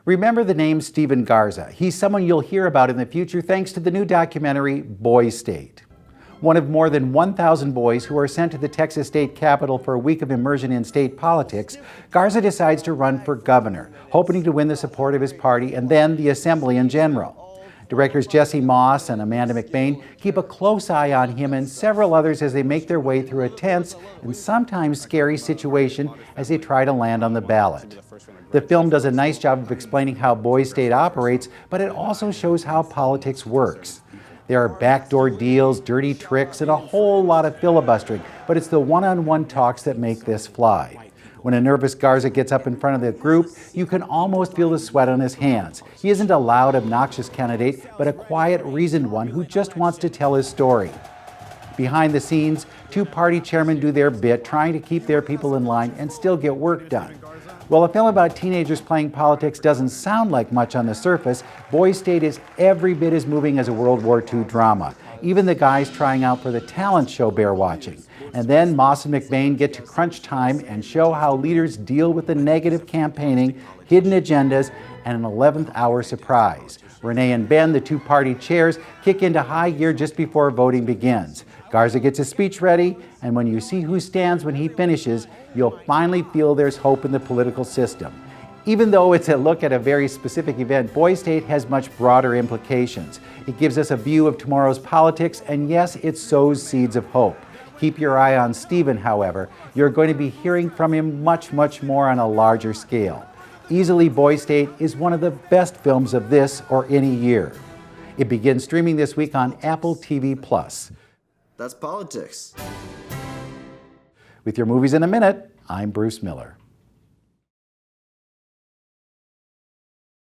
Remember the name Stephen Garza. He's someone you'll hear about in the future thanks to the new documentary, Boy State. One of more than 1,000 boys who are sent to the Texas state capitol for a week of immersion in state politics, Garza decides to run for governor, hoping to win the support of his party and then the assembly in general. Directors Jesse Moss and Amanda McBain keep a close eye on him and several others as they make their way through a tense and sometimes scary situation as they try to land on the ballot. The film does a nice job of explaining how Boy State operates, but it also shows how politics works. There are backdoor deals, dirty tricks, and a whole lot of filibustering, but it's the one-on-one talks that make this fly. When a nervous Garza gets up in front of the group, you can almost feel the sweat on his hands. He isn't a loud, obnoxious candidate, but a quiet, reasoned one who just wants to tell his story. Behind the scenes, two party chairmen do their bit, trying to keep their people in line and still get work done. While a film about teenagers playing politics doesn't sound like much on the surface, Boy State is every bit as moving as a World War II drama. Even the guys trying out for the talent show bear watching. And then Moss and McBain get to crunch time and show how leaders deal with the negative campaigning, hidden agendas, and an 11th hour surprise. Renee and Ben, the two party chairs, kick into high gear just before voting begins. Garza gets his speech ready, and when you see who stands when he finishes, you'll finally feel there's hope in the political system. Even though it's a look at a very specific event, Boy State has much broader implications. It gives us a view of tomorrow's politics, and yes, it sows seeds of hope. Keep your eye on Stephen, however. You're going to be hearing from him much more on a larger scale. Easily, Boy State is one of the best films of this or any year. It begins streaming this week on Apple TV+. That's politics. With your movies in a minute, I'm Bruce Miller.